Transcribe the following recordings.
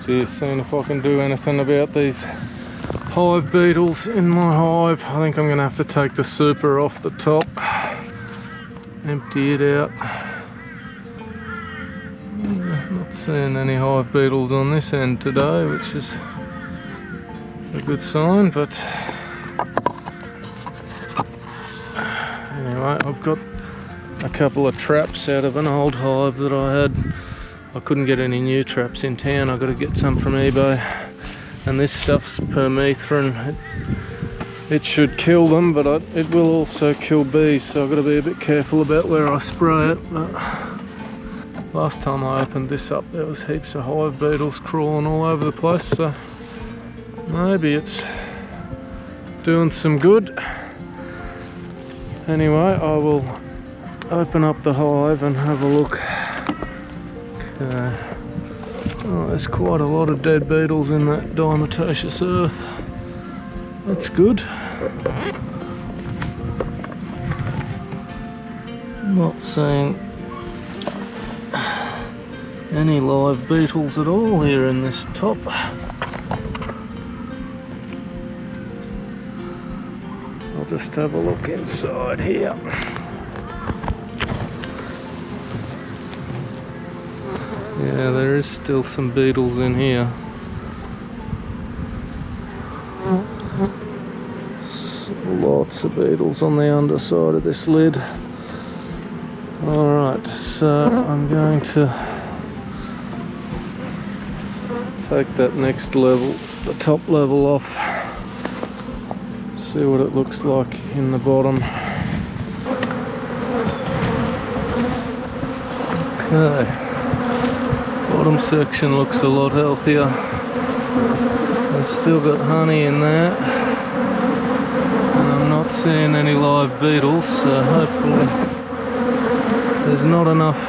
finished here, seeing if I can do anything about these hive beetles in my hive. I think I'm going to have to take the super off the top, empty it out. Not seeing any hive beetles on this end today, which is a good sign, but anyway, I've got a couple of traps out of an old hive that I had. I couldn't get any new traps in town. I got to get some from eBay, and this stuff's permethrin. It should kill them, but it will also kill bees, so I've got to be a bit careful about where I spray it. But last time I opened this up, there was heaps of hive beetles crawling all over the place, so maybe it's doing some good. Anyway, I will open up the hive and have a look. Okay. Oh, there's quite a lot of dead beetles in that diatomaceous earth. That's good. Not seeing any live beetles at all here in this top. I'll just have a look inside here. Yeah, there is still some beetles in here. Lots of beetles on the underside of this lid. Alright, so I'm going to take that next level, the top level off, see what it looks like in the bottom. Okay, bottom section looks a lot healthier. I've still got honey in there, and I'm not seeing any live beetles, so hopefully there's not enough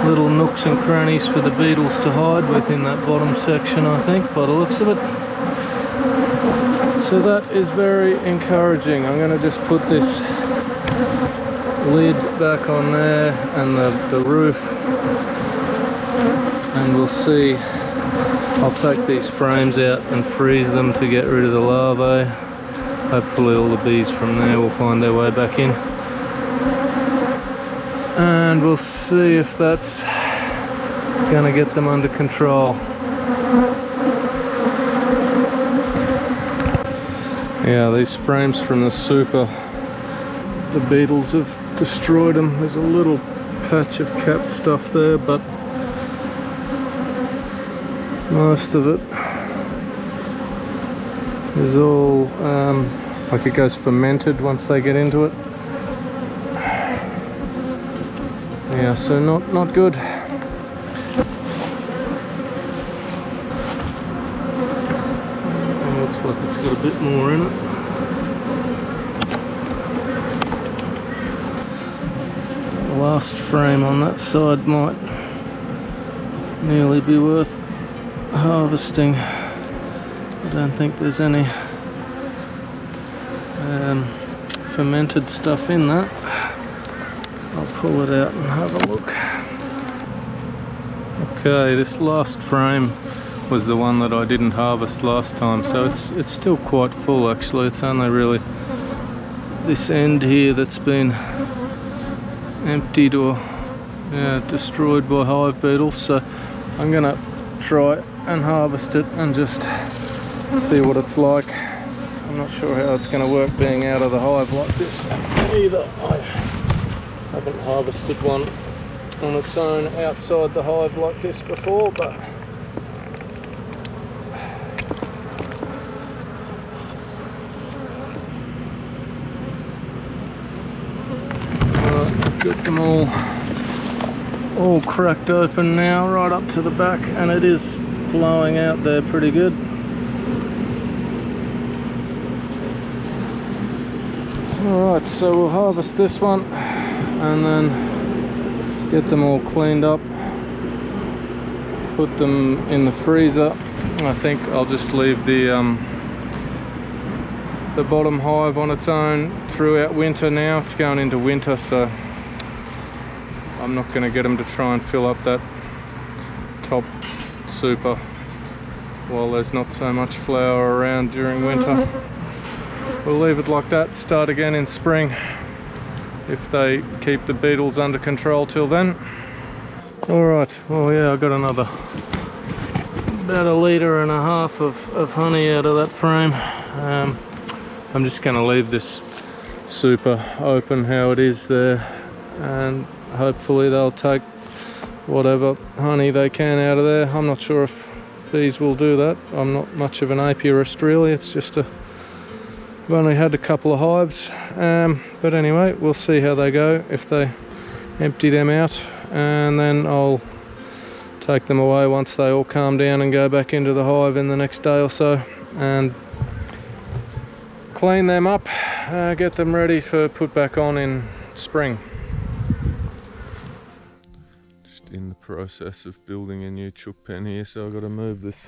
little nooks and crannies for the beetles to hide within that bottom section, I think, by the looks of it. So that is very encouraging. I'm going to just put this lid back on there and the roof, and we'll see. I'll take these frames out and freeze them to get rid of the larvae. Hopefully all the bees from there will find their way back in, and we'll see if that's going to get them under control. Yeah, these frames from the super, the beetles have destroyed them. There's a little patch of capped stuff there, but most of it is all like it goes fermented once they get into it. Yeah, so not good. It looks like it's got a bit more in it. The last frame on that side might nearly be worth harvesting. I don't think there's any fermented stuff in that. I'll pull it out and have a look. Okay, this last frame was the one that I didn't harvest last time, so it's still quite full actually. It's only really this end here that's been emptied or destroyed by hive beetles, so I'm gonna try and harvest it and just see what it's like. I'm not sure how it's going to work being out of the hive like this either. I haven't harvested one on its own outside the hive like this before, but I've got them all cracked open now right up to the back, and it is flowing out there pretty good. Alright, so we'll harvest this one and then get them all cleaned up, put them in the freezer. I think I'll just leave the bottom hive on its own throughout winter now. It's going into winter, so I'm not going to get them to try and fill up that top super while there's not so much flower around during winter. We'll leave it like that, start again in spring if they keep the beetles under control till then. Alright, well yeah, I got another about 1.5 litres of honey out of that frame. I'm just going to leave this super open how it is there, and hopefully they'll take whatever honey they can out of there. I'm not sure if bees will do that. I'm not much of an apiarist really, it's just I've only had a couple of hives, but anyway, we'll see how they go if they empty them out, and then I'll take them away once they all calm down and go back into the hive in the next day or so, and clean them up, get them ready for put back on in spring. Just in the process of building a new chook pen here, so I've got to move this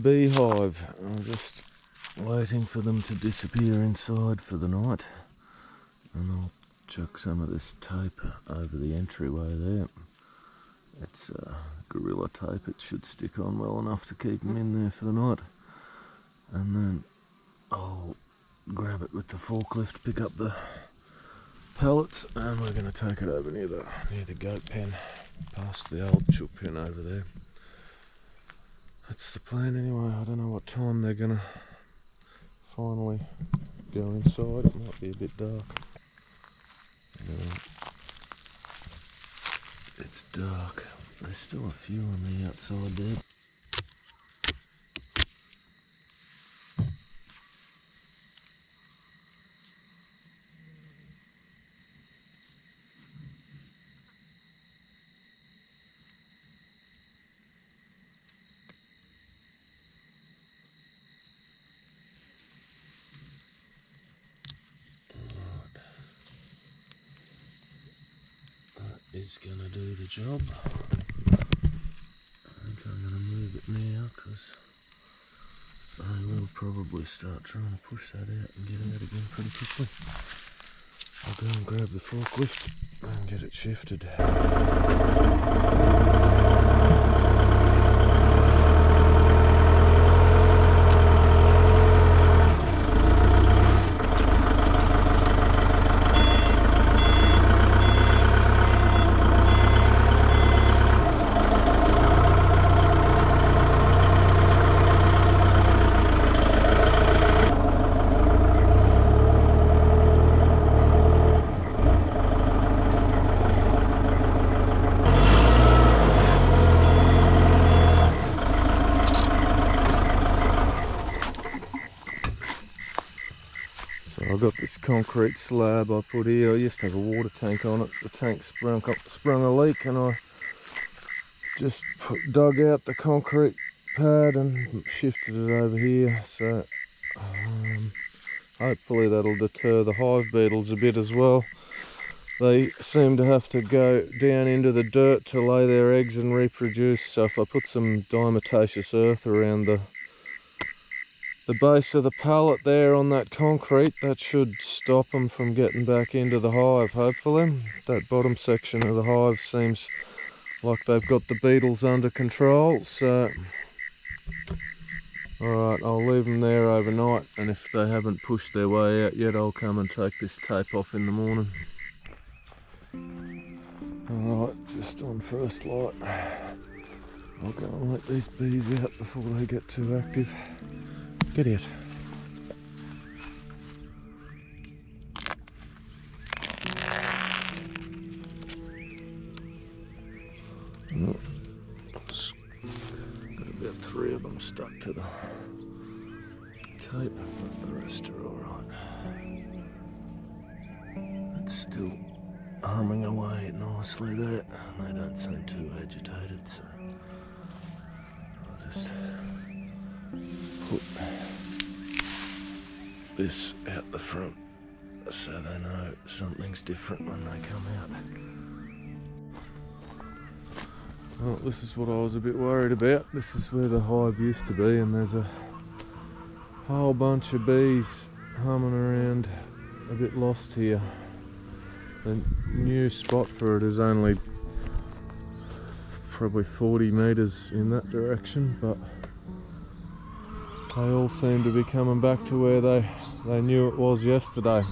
beehive. I'm just waiting for them to disappear inside for the night, and I'll chuck some of this tape over the entryway there. It's gorilla tape, it should stick on well enough to keep them in there for the night, and then I'll grab it with the forklift, pick up the pellets, and we're going to take it over near the goat pen, past the old chook pen over there. That's the plan anyway. I don't know what time they're going to finally go inside. It might be a bit dark. It's dark. There's still a few on the outside there. Is going to do the job. I think I'm going to move it now because I will probably start trying to push that out and get out again pretty quickly. I'll go and grab the forklift and get it shifted. I've got this concrete slab I put here. I used to have a water tank on it. The tank sprung a leak, and I just dug out the concrete pad and shifted it over here. So hopefully that'll deter the hive beetles a bit as well. They seem to have to go down into the dirt to lay their eggs and reproduce. So if I put some diatomaceous earth around the base of the pallet there on that concrete, that should stop them from getting back into the hive, hopefully. That bottom section of the hive seems like they've got the beetles under control, so alright, I'll leave them there overnight, and if they haven't pushed their way out yet, I'll come and take this tape off in the morning. Alright, just on first light, I'll go and let these bees out before they get too active. Get it. Oh, got about 3 of them stuck to the tape, but the rest are alright. It's still humming away nicely there, and they don't seem too agitated, so I'll just put this out the front so they know something's different when they come out. Well, this is what I was a bit worried about. This is where the hive used to be, and there's a whole bunch of bees humming around a bit lost here. The new spot for it is only probably 40 metres in that direction, but they all seem to be coming back to where they knew it was yesterday.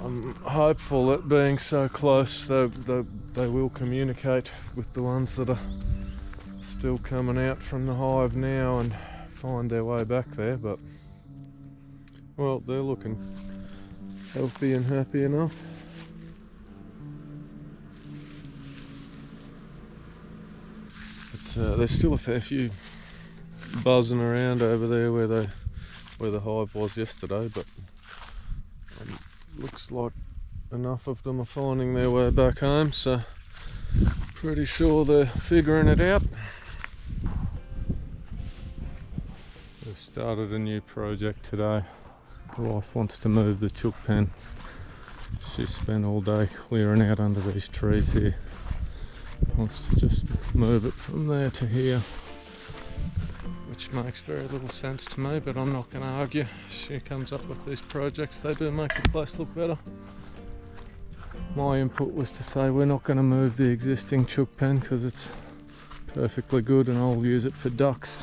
I'm hopeful that being so close they will communicate with the ones that are still coming out from the hive now and find their way back there, but well, they're looking healthy and happy enough. But there's still a fair few buzzing around over there where the hive was yesterday, but looks like enough of them are finding their way back home, so pretty sure they're figuring it out. We've started a new project today. The wife wants to move the chook pen. She spent all day clearing out under these trees here. Wants to just move it from there to here, which makes very little sense to me, but I'm not going to argue. She comes up with these projects, they do make the place look better. My input was to say we're not going to move the existing chook pen because it's perfectly good and I'll use it for ducks.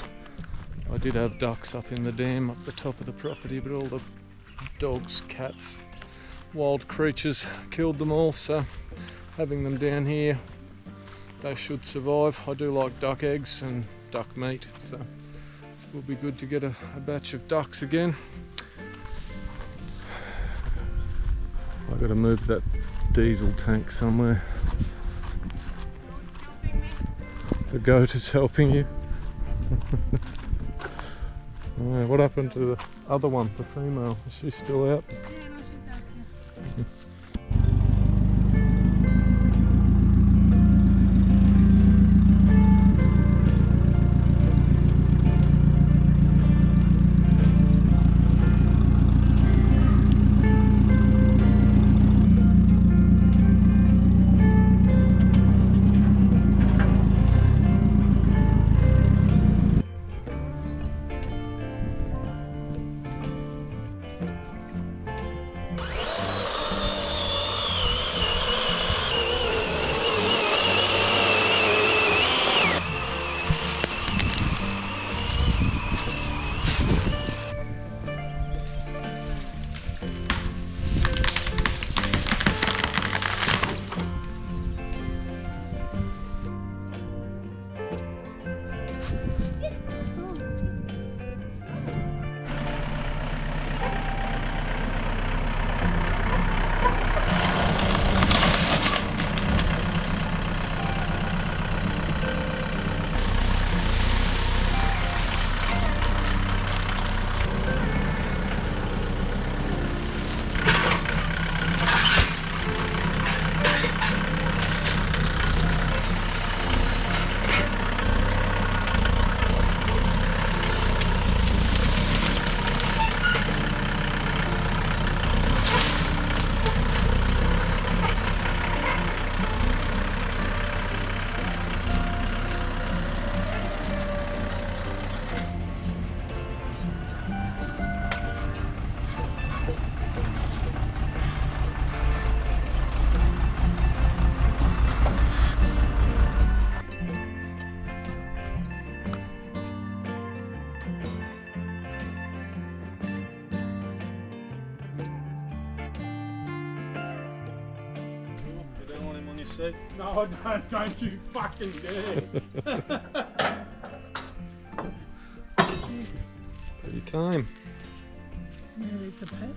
I did have ducks up in the dam up the top of the property, but all the dogs, cats, wild creatures killed them all, so having them down here, they should survive. I do like duck eggs and duck meat, so it will be good to get a batch of ducks again. I've got to move that diesel tank somewhere. The goat is helping you. Alright, what happened to the other one, the female? Is she still out? Yeah, no, she's out here. No, don't you fucking dare. Pretty time. Maybe it's a pet.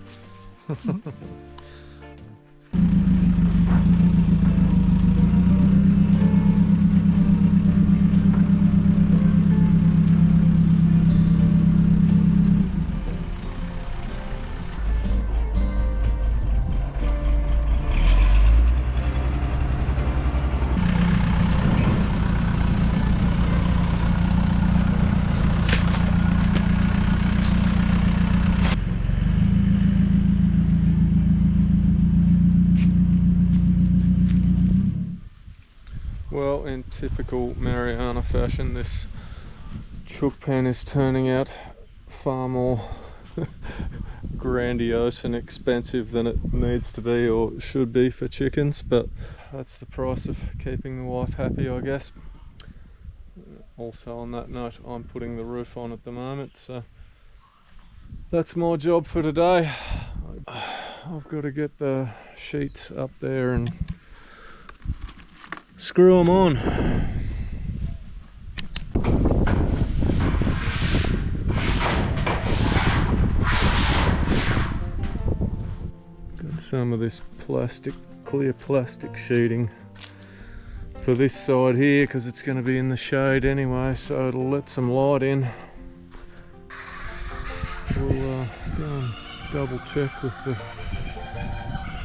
Well, in typical Mariana fashion, this chook pen is turning out far more grandiose and expensive than it needs to be or should be for chickens, but that's the price of keeping the wife happy, I guess. Also on that note, I'm putting the roof on at the moment, so that's my job for today. I've got to get the sheets up there and screw them on. Got some of this clear plastic sheeting for this side here because it's going to be in the shade anyway, so it'll let some light in. We'll go and double check with the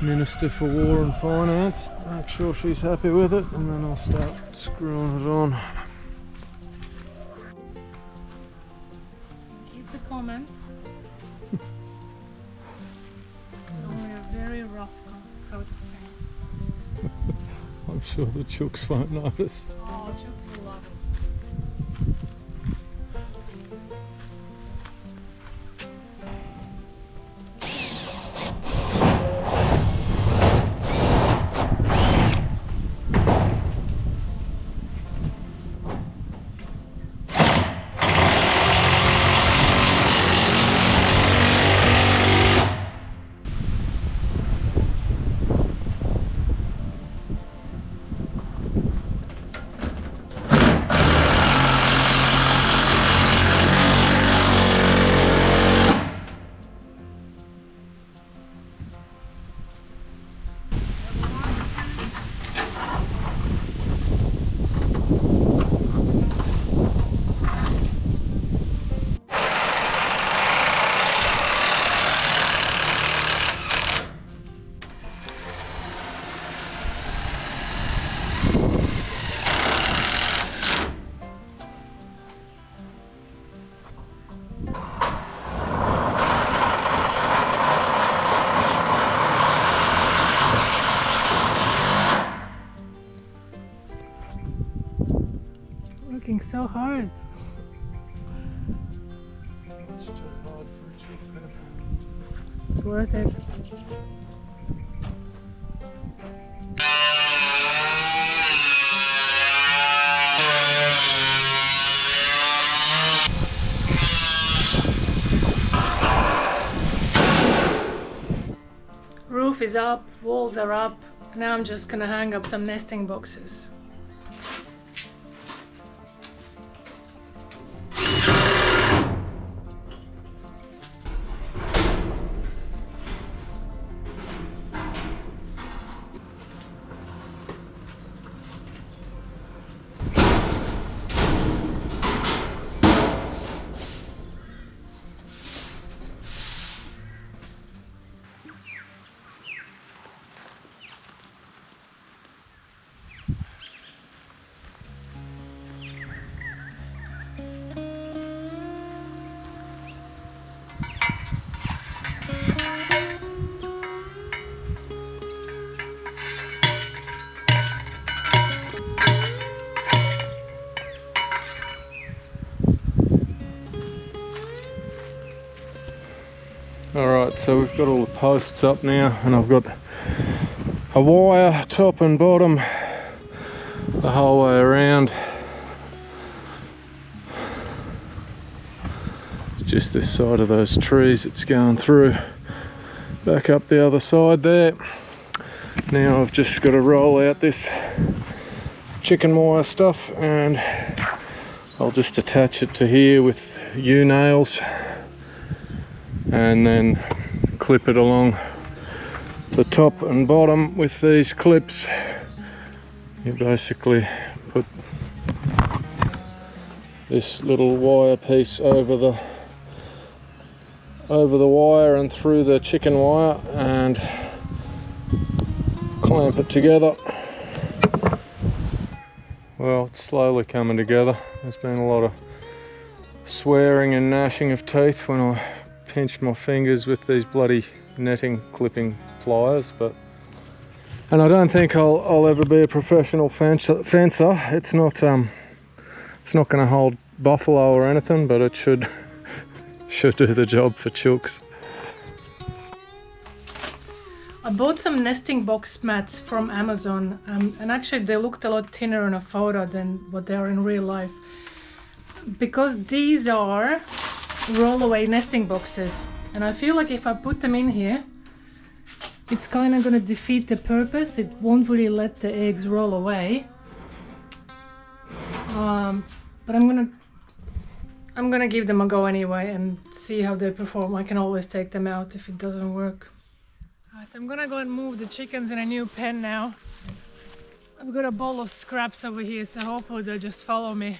Minister for War and Finance, make sure she's happy with it, and then I'll start screwing it on. Keep the comments. It's only a very rough coat of paint. I'm sure the chooks won't notice. Oh, Chooks will love it. Working so hard. It's too hard for a chook pen. It's worth it. Roof is up, walls are up. Now I'm just gonna hang up some nesting boxes. Alright, so we've got all the posts up now, and I've got a wire top and bottom the whole way around. It's just this side of those trees it's going through. Back up the other side there. Now I've just got to roll out this chicken wire stuff, and I'll just attach it to here with U-nails and then clip it along the top and bottom with these clips. You basically put this little wire piece over the wire and through the chicken wire and clamp it together. Well, it's slowly coming together. There's been a lot of swearing and gnashing of teeth when I pinched my fingers with these bloody netting clipping pliers, and I don't think I'll ever be a professional fencer. It's not going to hold buffalo or anything, but it should do the job for chooks. I bought some nesting box mats from Amazon, and actually they looked a lot thinner in a photo than what they are in real life. Because these are roll-away nesting boxes, and I feel like if I put them in here, it's kind of going to defeat the purpose. It won't really let the eggs roll away. But I'm gonna give them a go anyway and see how they perform. I can always take them out if it doesn't work. Right, I'm gonna go and move the chickens in a new pen now. I've got a bowl of scraps over here, so hopefully they'll just follow me.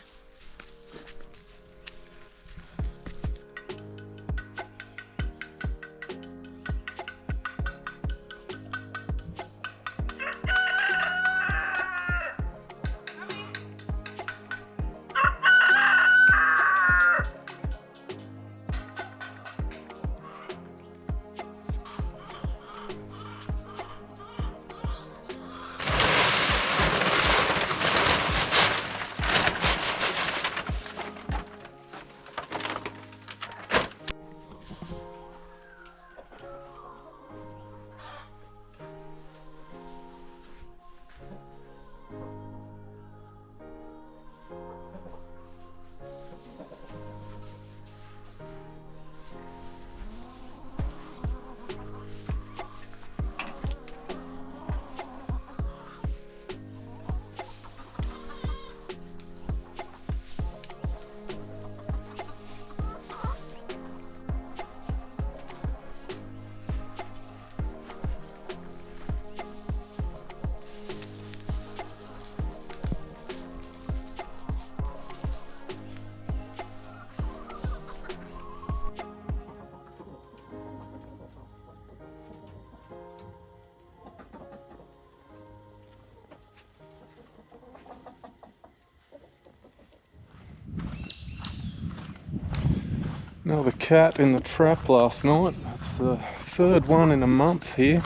Another cat in the trap last night. It's the third one in a month here.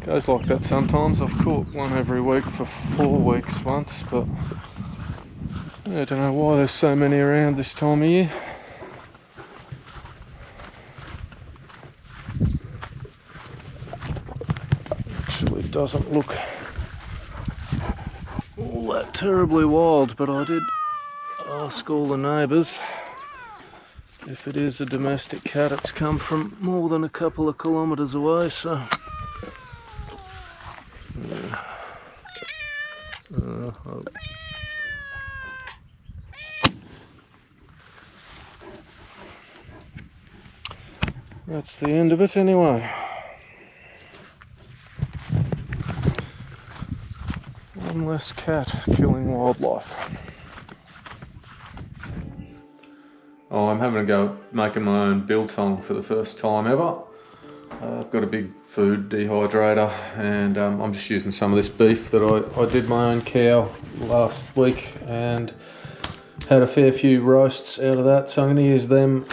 Goes like that sometimes. I've caught one every week for 4 weeks once, but I don't know why there's so many around this time of year. Actually doesn't look all that terribly wild, but I did ask all the neighbours if it is a domestic cat. It's come from more than a couple of kilometres away, so yeah. That's the end of it anyway. One less cat killing wildlife. Oh, I'm having a go at making my own biltong for the first time ever. I've got a big food dehydrator, and I'm just using some of this beef that I did my own cow last week and had a fair few roasts out of that, so I'm going to use them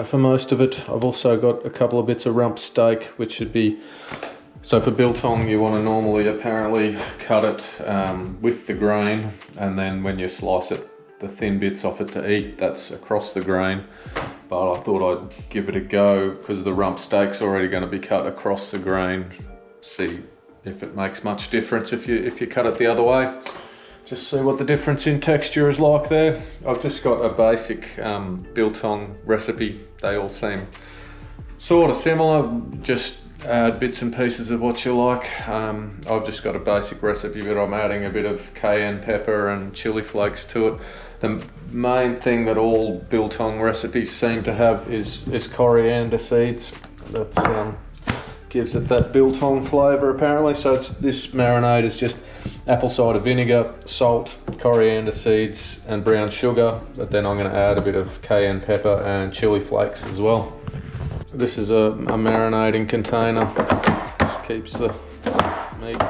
for most of it. I've also got a couple of bits of rump steak, which should be... So for biltong you want to normally apparently cut it with the grain, and then when you slice it, the thin bits off it to eat, that's across the grain. But I thought I'd give it a go because the rump steak's already going to be cut across the grain. See if it makes much difference if you cut it the other way. Just see what the difference in texture is like there. I've just got a basic biltong recipe. They all seem sort of similar, just add bits and pieces of what you like. I've just got a basic recipe, but I'm adding a bit of cayenne pepper and chili flakes to it. The main thing that all biltong recipes seem to have is coriander seeds. That gives it that biltong flavour apparently. So this marinade is just apple cider vinegar, salt, coriander seeds and brown sugar, but then I'm going to add a bit of cayenne pepper and chili flakes as well. This is a marinating container, just keeps the meat,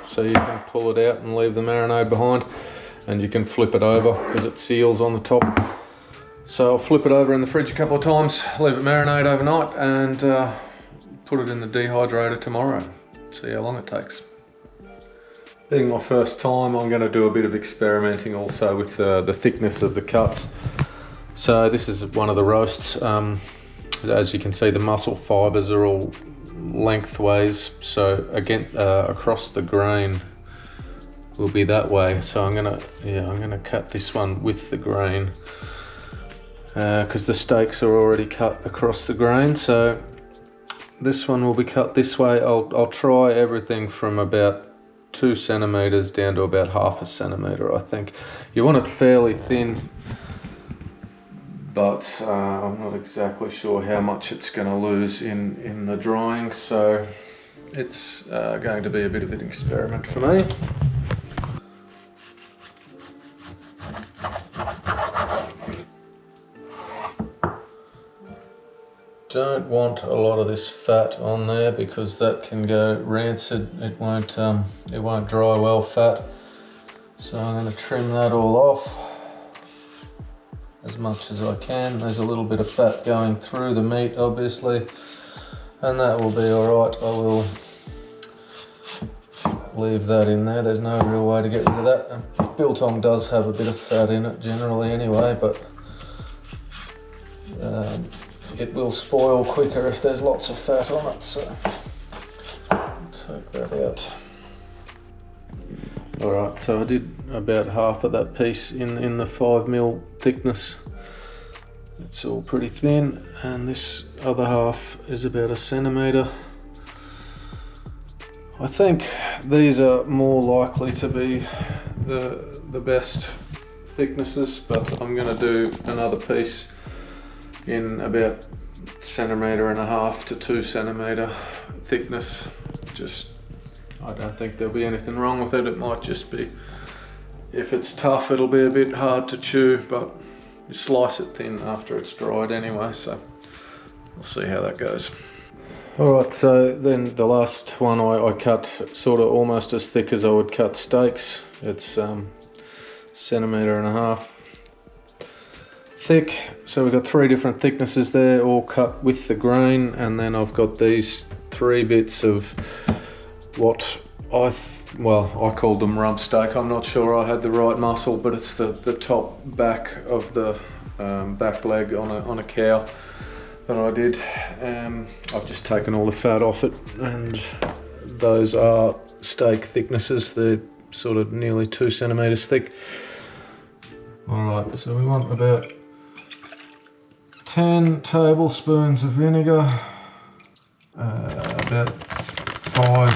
so you can pull it out and leave the marinade behind, and you can flip it over because it seals on the top. So I'll flip it over in the fridge a couple of times, leave it marinate overnight, and put it in the dehydrator tomorrow. See how long it takes. Being my first time, I'm going to do a bit of experimenting also with the thickness of the cuts. So this is one of the roasts. as you can see, the muscle fibers are all lengthways, so again across the grain will be that way. So I'm gonna cut this one with the grain because the stakes are already cut across the grain. So this one will be cut this way. I'll try everything from about 2 centimeters down to about 1/2 centimeter. I think you want it fairly thin, but I'm not exactly sure how much it's going to lose in the drying, so it's going to be a bit of an experiment for me. Don't want a lot of this fat on there because that can go rancid. It won't dry well, fat. So I'm going to trim that all off as much as I can. There's a little bit of fat going through the meat, obviously, and that will be all right. I will leave that in there. There's no real way to get rid of that. And biltong does have a bit of fat in it generally anyway, but it will spoil quicker if there's lots of fat on it, so take that out. Alright, so I did about half of that piece in the 5mm thickness. It's all pretty thin, and this other half is about 1 centimeter. I think these are more likely to be the best thicknesses, but I'm going to do another piece in about 1.5 centimeter to 2 centimeter thickness. I don't think there'll be anything wrong with it. It might just be, if it's tough, it'll be a bit hard to chew, but you slice it thin after it's dried anyway, so we'll see how that goes. Alright, so then the last one I cut sort of almost as thick as I would cut steaks. It's 1.5 centimeter thick. So we've got 3 different thicknesses there, all cut with the grain, and then I've got these 3 bits of what I called them rump steak. I'm not sure I had the right muscle, but it's the top back of the back leg on a cow that I did. I've just taken all the fat off it, and those are steak thicknesses. They're sort of nearly 2 centimeters thick. Alright, so we want about 10 tablespoons of vinegar, about 5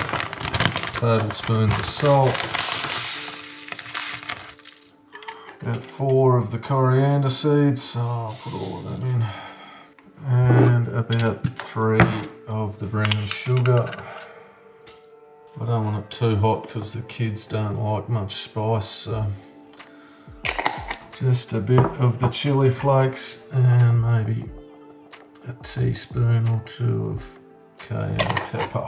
tablespoons of salt, about 4 of the coriander seeds, so I'll put all of them in, and about 3 of the brown sugar. I don't want it too hot because the kids don't like much spice, so just a bit of the chili flakes and maybe a teaspoon or 2 of cayenne pepper.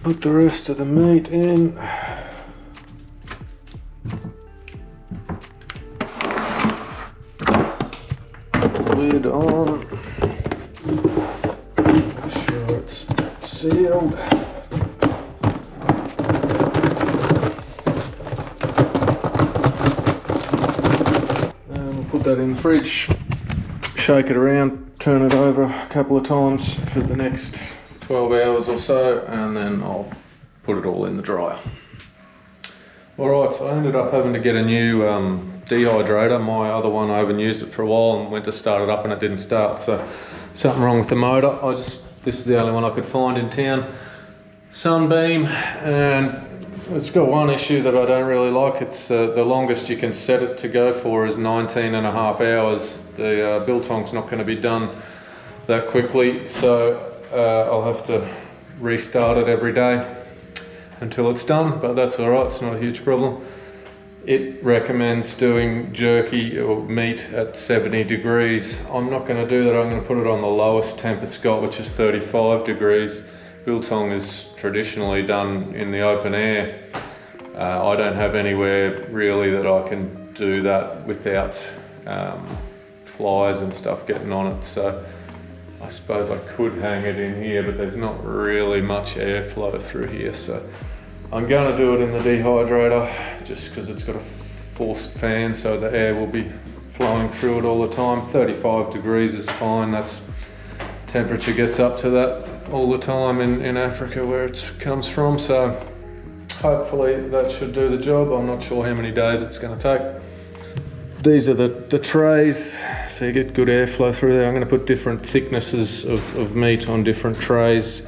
Put the rest of the meat in. Lid on. Make sure it's sealed. And we'll put that in the fridge. Shake it around, turn it over a couple of times for the next 12 hours or so, and then I'll put it all in the dryer. Alright, so I ended up having to get a new dehydrator. My other one, I haven't used it for a while and went to start it up and it didn't start, so something wrong with the motor. This is the only one I could find in town. Sunbeam, and it's got one issue that I don't really like. It's the longest you can set it to go for is 19.5 hours. The biltong's not going to be done that quickly, so I'll have to restart it every day until it's done, but that's alright, it's not a huge problem. It recommends doing jerky or meat at 70 degrees. I'm not going to do that. I'm going to put it on the lowest temp it's got, which is 35 degrees. Biltong is traditionally done in the open air. I don't have anywhere really that I can do that without flies and stuff getting on it. So I suppose I could hang it in here, but there's not really much airflow through here. So I'm gonna do it in the dehydrator just because it's got a forced fan, so the air will be flowing through it all the time. 35 degrees is fine. That's temperature gets up to that all the time in Africa where it comes from. So hopefully that should do the job. I'm not sure how many days it's going to take. These are the trays, so you get good airflow through there. I'm going to put different thicknesses of meat on different trays,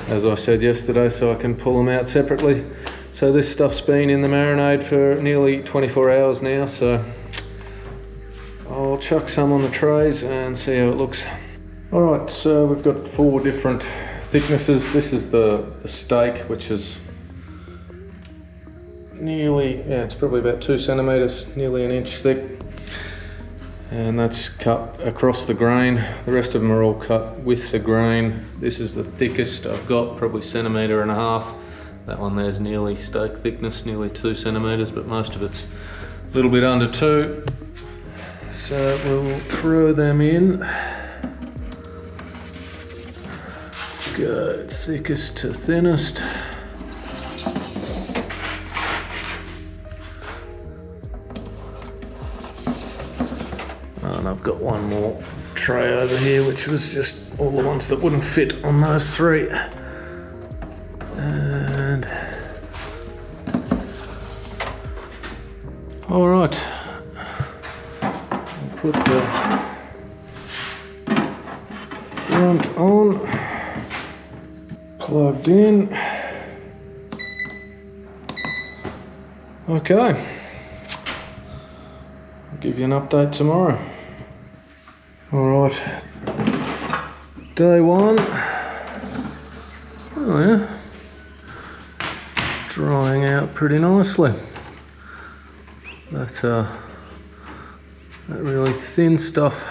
as I said yesterday, so I can pull them out separately. So this stuff's been in the marinade for nearly 24 hours now, so I'll chuck some on the trays and see how it looks. Alright, so we've got 4 different thicknesses. This is the steak, which is nearly, it's probably about 2 centimetres, nearly an inch thick. And that's cut across the grain. The rest of them are all cut with the grain. This is the thickest I've got, probably 1.5 centimetres. That one there's nearly steak thickness, nearly 2 centimetres, but most of it's a little bit under 2. So we'll throw them in. Go thickest to thinnest. And I've got one more tray over here, which was just all the ones that wouldn't fit on those 3. And all right, I'll put the front on, plugged in. Okay, I'll give you an update tomorrow. All right, day 1. Oh yeah, drying out pretty nicely. That really thin stuff,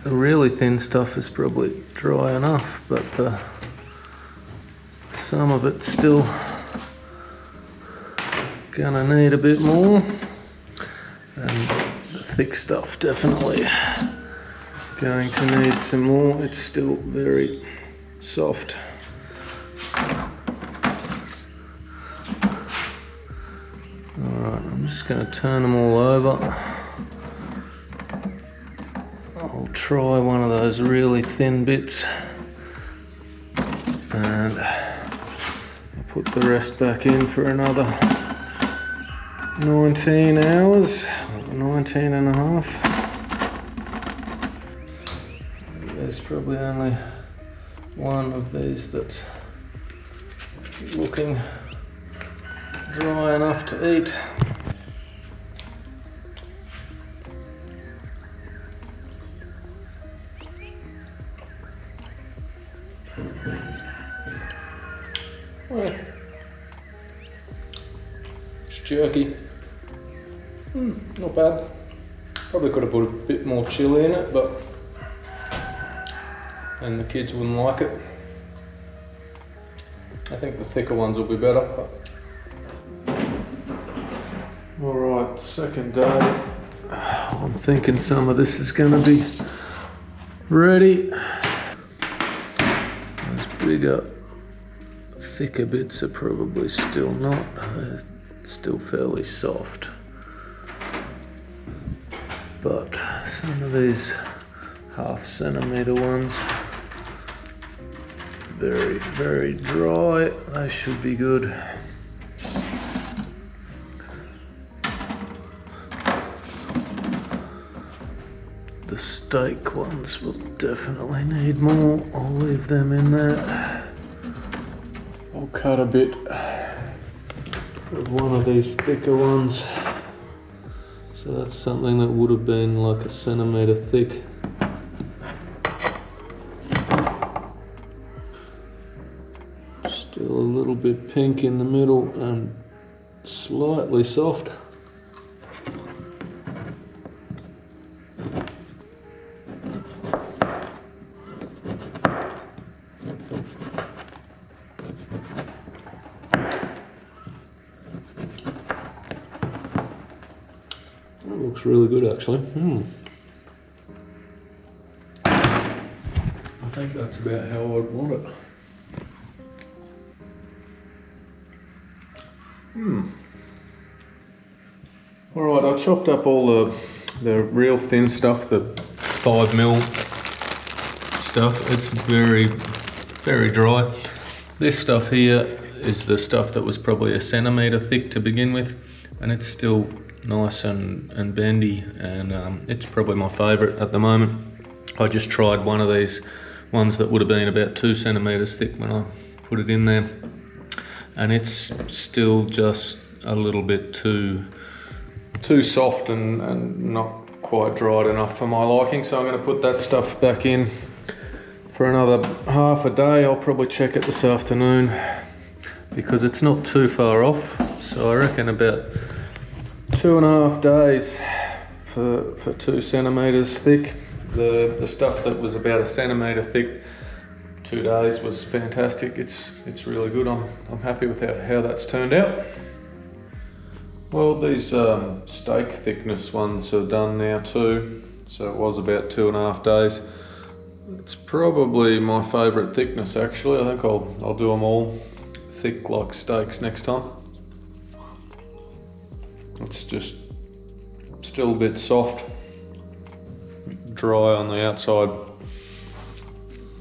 the really thin stuff is probably dry enough, but some of it's still gonna need a bit more, and the thick stuff definitely going to need some more. It's still very soft. Alright, I'm just going to turn them all over. I'll try one of those really thin bits and I'll put the rest back in for another 19 hours, 19 and a half. There's probably only one of these that's looking dry enough to eat. Well, it's jerky. Not bad. Probably could have put a bit more chili in it, but and the kids wouldn't like it. I think the thicker ones will be better. Alright, second day. I'm thinking some of this is going to be ready. Those bigger, thicker bits are probably still not. They're still fairly soft. But some of these 1/2 centimetre ones, very, very dry. They should be good. The steak ones will definitely need more. I'll leave them in there. I'll cut a bit of one of these thicker ones. So that's something that would have been like 1 centimetre thick. Still a little bit pink in the middle and slightly soft. That's really good actually. I think that's about how I'd want it. Alright, I chopped up all the real thin stuff, the 5mm stuff. It's very, very dry. This stuff here is the stuff that was probably 1 centimetre thick to begin with, and it's still nice and bendy, and it's probably my favourite at the moment. I just tried one of these ones that would have been about 2 centimetres thick when I put it in there, and it's still just a little bit too soft and not quite dried enough for my liking, so I'm going to put that stuff back in for another half a day. I'll probably check it this afternoon because it's not too far off, so I reckon about 2.5 days for 2 centimetres thick. The stuff that was about 1 centimetre thick, 2 days, was fantastic. It's really good. I'm happy with how that's turned out. Well, these steak thickness ones are done now too, so it was about 2.5 days. It's probably my favourite thickness actually. I think I'll do them all thick like steaks next time. It's just still a bit soft, dry on the outside.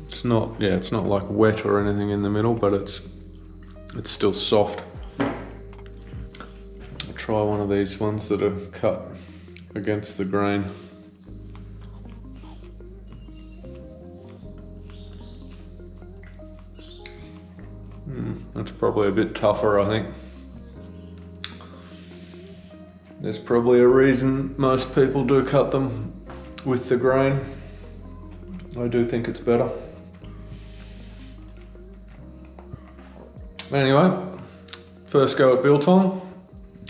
It's not like wet or anything in the middle, but it's still soft. I'll try one of these ones that are cut against the grain. That's probably a bit tougher, I think. There's probably a reason most people do cut them with the grain. I do think it's better. Anyway, first go at Biltong.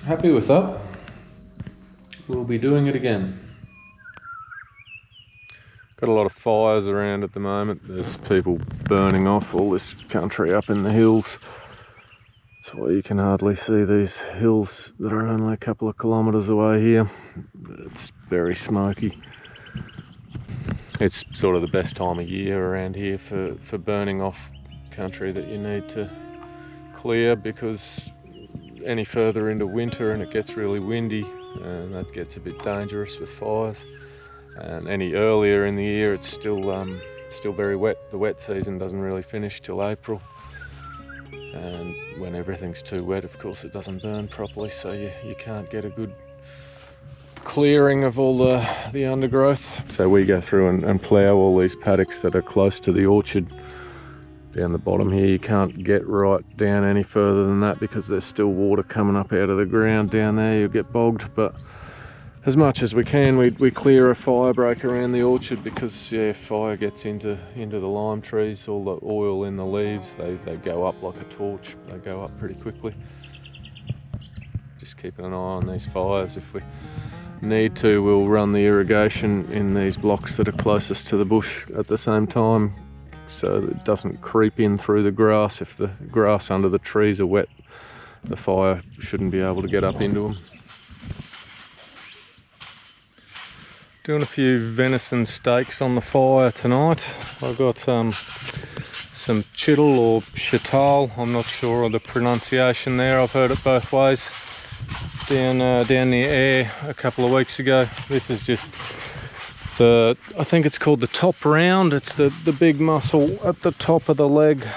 Happy with that. We'll be doing it again. Got a lot of fires around at the moment. There's people burning off all this country up in the hills. That's why you can hardly see these hills that are only a couple of kilometres away here. It's very smoky. It's sort of the best time of year around here for burning off country that you need to clear, because any further into winter and it gets really windy, and that gets a bit dangerous with fires. And any earlier in the year, it's still very wet. The wet season doesn't really finish till April, and when everything's too wet, of course, it doesn't burn properly, so you can't get a good clearing of all the undergrowth. So we go through and plough all these paddocks that are close to the orchard. Down the bottom here, you can't get right down any further than that because there's still water coming up out of the ground down there. You'll get bogged, but as much as we can, we clear a fire break around the orchard, because if fire gets into the lime trees, all the oil in the leaves, they go up like a torch. They go up pretty quickly. Just keeping an eye on these fires. If we need to, we'll run the irrigation in these blocks that are closest to the bush at the same time, so that it doesn't creep in through the grass. If the grass under the trees are wet, the fire shouldn't be able to get up into them. Doing a few venison steaks on the fire tonight. I've got some chittle or chital, I'm not sure of the pronunciation there. I've heard it both ways. Down near Air a couple of weeks ago. This is just I think it's called the top round. It's the big muscle at the top of the leg,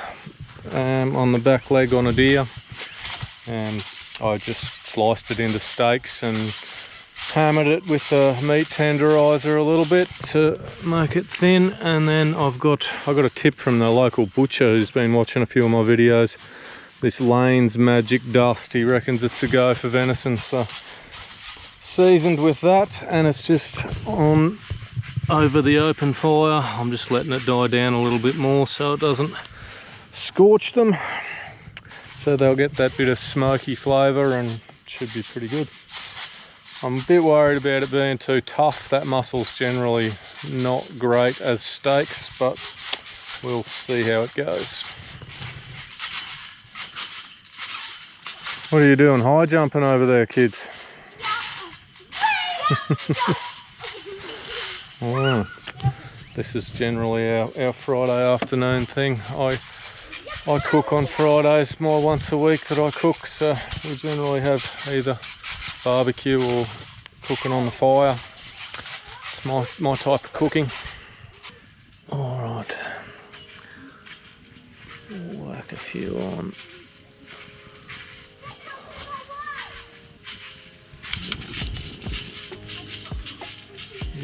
on the back leg on a deer. And I just sliced it into steaks and hammered it with the meat tenderizer a little bit to make it thin. And then I got a tip from the local butcher who's been watching a few of my videos. This Lane's Magic Dust, he reckons it's a go for venison. So seasoned with that, and it's just on over the open fire. I'm just letting it die down a little bit more so it doesn't scorch them, so they'll get that bit of smoky flavour and should be pretty good. I'm a bit worried about it being too tough. That muscle's generally not great as steaks, but we'll see how it goes. What are you doing, high jumping over there, kids? Oh, this is generally our Friday afternoon thing. I cook on Fridays, my once a week that I cook, so we generally have either barbecue or cooking on the fire. It's my type of cooking. Alright, we'll whack a few on.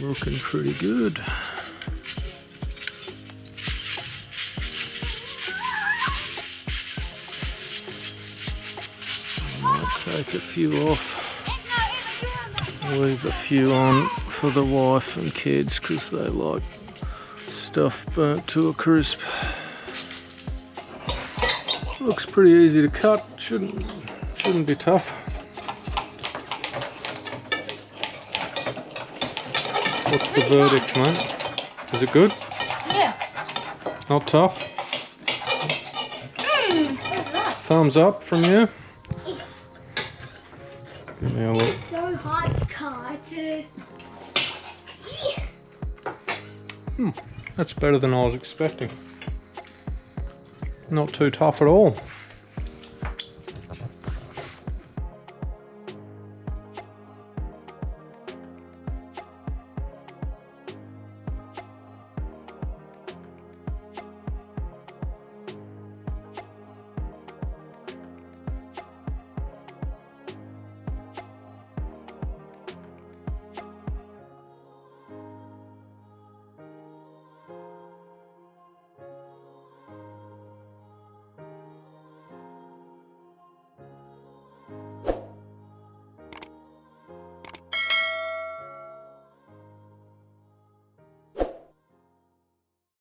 Looking pretty good. Take a few off, leave a few on for the wife and kids because they like stuff burnt to a crisp. Looks pretty easy to cut, shouldn't be tough. What's the verdict, mate? Is it good? Yeah. Not tough? Thumbs up from you? Give me a look. It's so hard to cut. That's better than I was expecting. Not too tough at all.